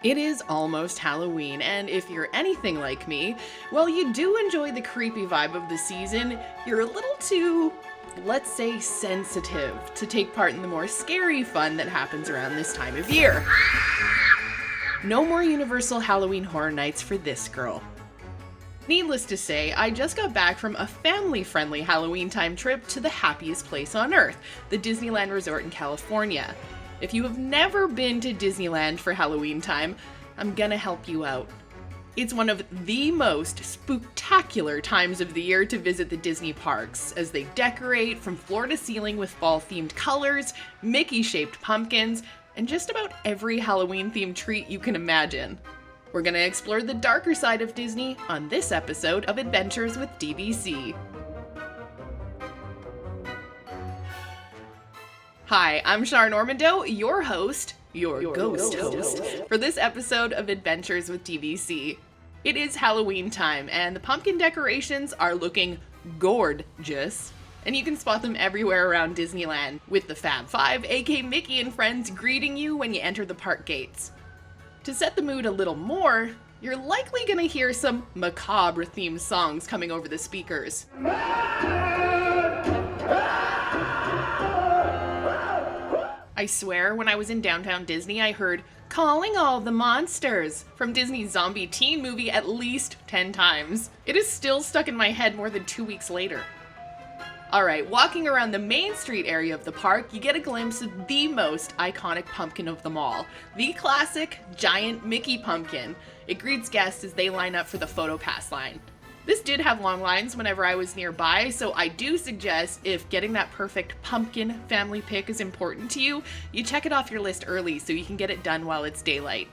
It is almost Halloween, and if you're anything like me, well, you do enjoy the creepy vibe of the season. You're a little too, let's say, sensitive to take part in the more scary fun that happens around this time of year. No more Universal Halloween Horror Nights for this girl. Needless to say, I just got back from a family-friendly Halloweentime trip to the happiest place on earth, the Disneyland Resort in California. If you have never been to Disneyland for Halloweentime, I'm gonna help you out. It's one of the most spooktacular times of the year to visit the Disney parks, as they decorate from floor to ceiling with fall-themed colors, Mickey-shaped pumpkins, and just about every Halloween-themed treat you can imagine. We're gonna explore the darker side of Disney on this episode of Adventures with DVC. Hi, I'm Char Normando, your host, your ghost host, for this episode of Adventures with DVC. It is Halloween time, and the pumpkin decorations are looking gorgeous. And you can spot them everywhere around Disneyland, with the Fab Five, aka Mickey and friends, greeting you when you enter the park gates. To set the mood a little more, you're likely gonna hear some macabre-themed songs coming over the speakers. I swear, when I was in downtown Disney, I heard "Calling All the Monsters" from Disney's zombie teen movie at least 10 times. It is still stuck in my head more than 2 weeks later. Alright, walking around the Main Street area of the park, you get a glimpse of the most iconic pumpkin of them all. The classic, giant Mickey pumpkin. It greets guests as they line up for the photo pass line. This did have long lines whenever I was nearby, so I do suggest if getting that perfect pumpkin family pic is important to you, you check it off your list early so you can get it done while it's daylight.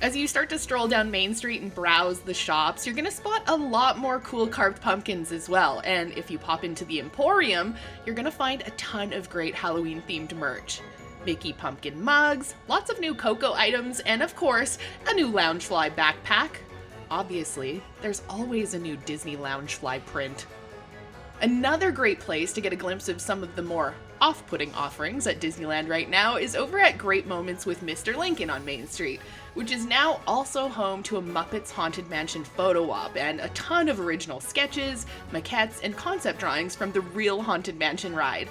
As you start to stroll down Main Street and browse the shops, you're gonna spot a lot more cool carved pumpkins as well, and if you pop into the Emporium, you're gonna find a ton of great Halloween-themed merch. Mickey pumpkin mugs, lots of new Coco items, and of course, a new Loungefly backpack. Obviously, there's always a new Disney Loungefly print. Another great place to get a glimpse of some of the more off-putting offerings at Disneyland right now is over at Great Moments with Mr. Lincoln on Main Street, which is now also home to a Muppets Haunted Mansion photo op and a ton of original sketches, maquettes, and concept drawings from the real Haunted Mansion ride.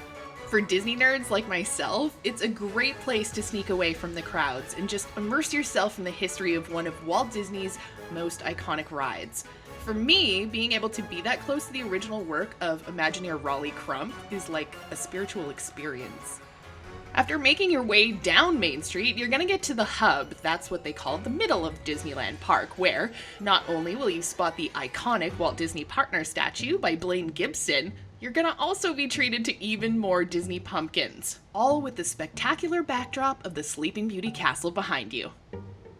For Disney nerds like myself, it's a great place to sneak away from the crowds and just immerse yourself in the history of one of Walt Disney's most iconic rides. For me, being able to be that close to the original work of Imagineer Raleigh Crump is like a spiritual experience. After making your way down Main Street, you're gonna get to the hub, that's what they call the middle of Disneyland Park, where not only will you spot the iconic Walt Disney Partner statue by Blaine Gibson, you're gonna also be treated to even more Disney pumpkins, all with the spectacular backdrop of the Sleeping Beauty castle behind you.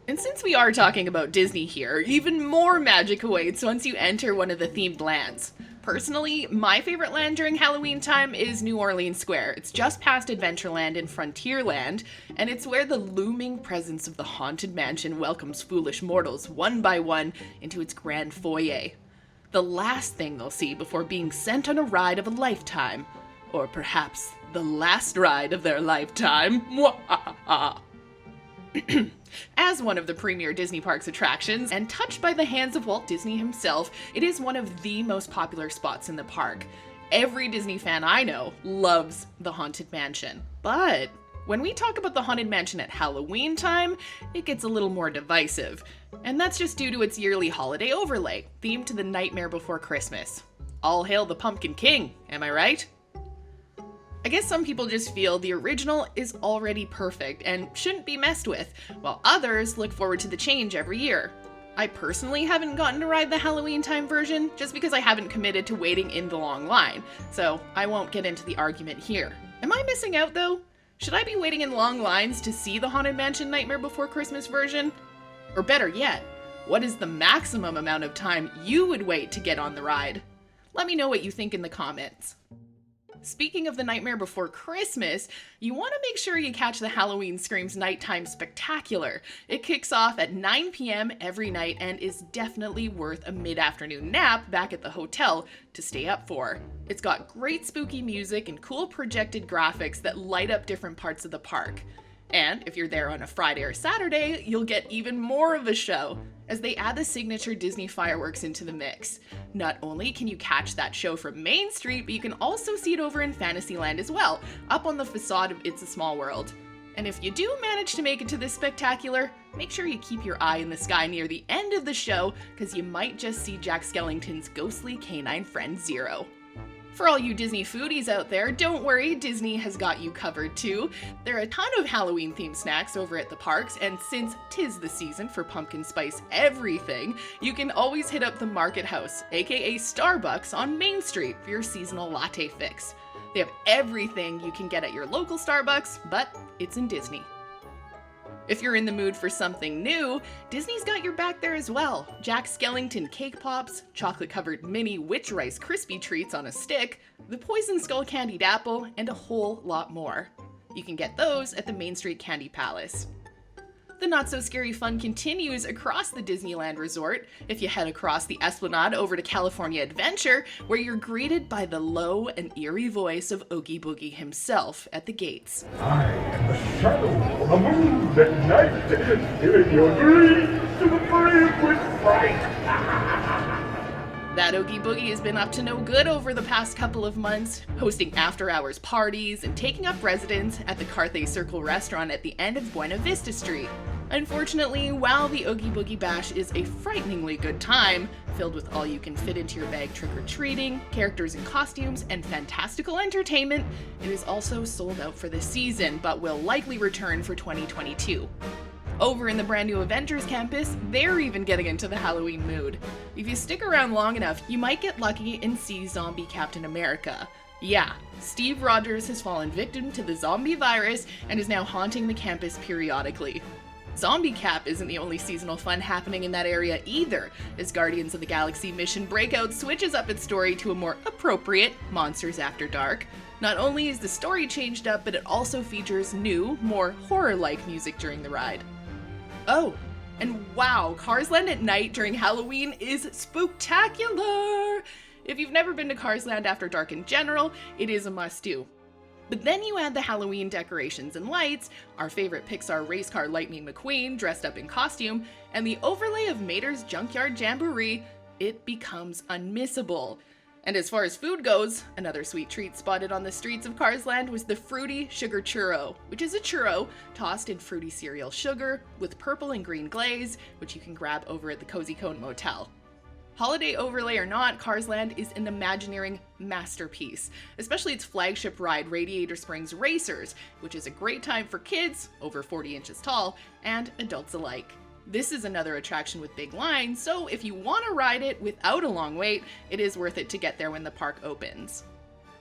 And since we are talking about Disney here, even more magic awaits once you enter one of the themed lands. Personally, my favorite land during Halloween time is New Orleans Square. It's just past Adventureland and Frontierland, and it's where the looming presence of the Haunted Mansion welcomes foolish mortals one by one into its grand foyer. The last thing they'll see before being sent on a ride of a lifetime. Or perhaps the last ride of their lifetime. Mwahaha. As one of the premier Disney Parks attractions, and touched by the hands of Walt Disney himself, it is one of the most popular spots in the park. Every Disney fan I know loves the Haunted Mansion. But when we talk about the Haunted Mansion at Halloween time, it gets a little more divisive. And that's just due to its yearly holiday overlay, themed to the Nightmare Before Christmas. All hail the Pumpkin King, am I right? I guess some people just feel the original is already perfect and shouldn't be messed with, while others look forward to the change every year. I personally haven't gotten to ride the Halloweentime version just because I haven't committed to waiting in the long line, so I won't get into the argument here. Am I missing out though? Should I be waiting in long lines to see the Haunted Mansion Nightmare Before Christmas version? Or better yet, what is the maximum amount of time you would wait to get on the ride? Let me know what you think in the comments. Speaking of the Nightmare Before Christmas, you want to make sure you catch the Halloween Screams Nighttime Spectacular. It kicks off at 9 p.m. every night and is definitely worth a mid-afternoon nap back at the hotel to stay up for. It's got great spooky music and cool projected graphics that light up different parts of the park. And if you're there on a Friday or Saturday, you'll get even more of a show, as they add the signature Disney fireworks into the mix. Not only can you catch that show from Main Street, but you can also see it over in Fantasyland as well, up on the facade of It's a Small World. And if you do manage to make it to this spectacular, make sure you keep your eye in the sky near the end of the show, because you might just see Jack Skellington's ghostly canine friend Zero. For all you Disney foodies out there, don't worry, Disney has got you covered too. There are a ton of Halloween-themed snacks over at the parks, and since 'tis the season for pumpkin spice everything, you can always hit up the Market House, aka Starbucks, on Main Street for your seasonal latte fix. They have everything you can get at your local Starbucks, but it's in Disney. If you're in the mood for something new, Disney's got your back there as well. Jack Skellington cake pops, chocolate-covered mini Witch Rice Krispie treats on a stick, the Poison Skull candied apple, and a whole lot more. You can get those at the Main Street Candy Palace. The not-so-scary fun continues across the Disneyland Resort if you head across the Esplanade over to California Adventure, where you're greeted by the low and eerie voice of Oogie Boogie himself at the gates. I am the shadow on the moon at night, giving your dreams to the brave with fright. That Oogie Boogie has been up to no good over the past couple of months, hosting after-hours parties and taking up residence at the Carthay Circle restaurant at the end of Buena Vista Street. Unfortunately, while the Oogie Boogie Bash is a frighteningly good time, filled with all you can fit into your bag trick-or-treating, characters in costumes, and fantastical entertainment, it is also sold out for this season, but will likely return for 2022. Over in the brand new Avengers campus, they're even getting into the Halloween mood. If you stick around long enough, you might get lucky and see zombie Captain America. Yeah, Steve Rogers has fallen victim to the zombie virus and is now haunting the campus periodically. Zombie Cap isn't the only seasonal fun happening in that area either, as Guardians of the Galaxy Mission Breakout switches up its story to a more appropriate Monsters After Dark. Not only is the story changed up, but it also features new, more horror-like music during the ride. Oh, and wow, Cars Land at night during Halloween is spooktacular! If you've never been to Cars Land After Dark in general, it is a must-do. But then you add the Halloween decorations and lights, our favorite Pixar race car Lightning McQueen dressed up in costume, and the overlay of Mater's Junkyard Jamboree, it becomes unmissable. And as far as food goes, another sweet treat spotted on the streets of Cars Land was the Fruity Sugar Churro, which is a churro tossed in fruity cereal sugar with purple and green glaze, which you can grab over at the Cozy Cone Motel. Holiday overlay or not, Cars Land is an Imagineering masterpiece, especially its flagship ride, Radiator Springs Racers, which is a great time for kids, over 40 inches tall, and adults alike. This is another attraction with big lines, so if you want to ride it without a long wait, it is worth it to get there when the park opens.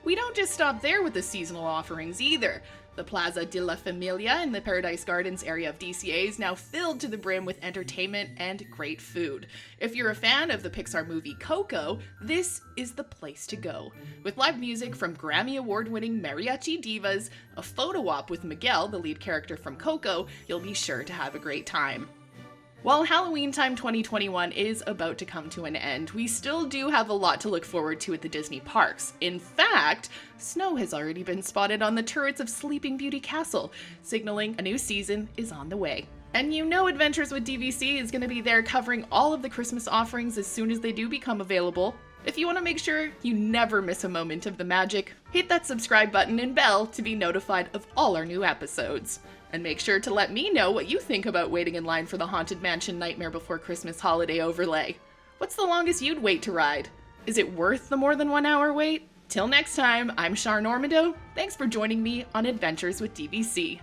We don't just stop there with the seasonal offerings either. The Plaza De La Familia in the Paradise Gardens area of DCA is now filled to the brim with entertainment and great food. If you're a fan of the Pixar movie Coco, this is the place to go. With live music from Grammy Award-winning mariachi divas, a photo op with Miguel, the lead character from Coco, you'll be sure to have a great time. While Halloweentime 2021 is about to come to an end, we still do have a lot to look forward to at the Disney parks. In fact, snow has already been spotted on the turrets of Sleeping Beauty Castle, signaling a new season is on the way. And you know Adventures with DVC is going to be there covering all of the Christmas offerings as soon as they do become available. If you want to make sure you never miss a moment of the magic, hit that subscribe button and bell to be notified of all our new episodes. And make sure to let me know what you think about waiting in line for the Haunted Mansion Nightmare Before Christmas holiday overlay. What's the longest you'd wait to ride? Is it worth the more than 1 hour wait? Till next time, I'm Char Normando. Thanks for joining me on Adventures with DVC.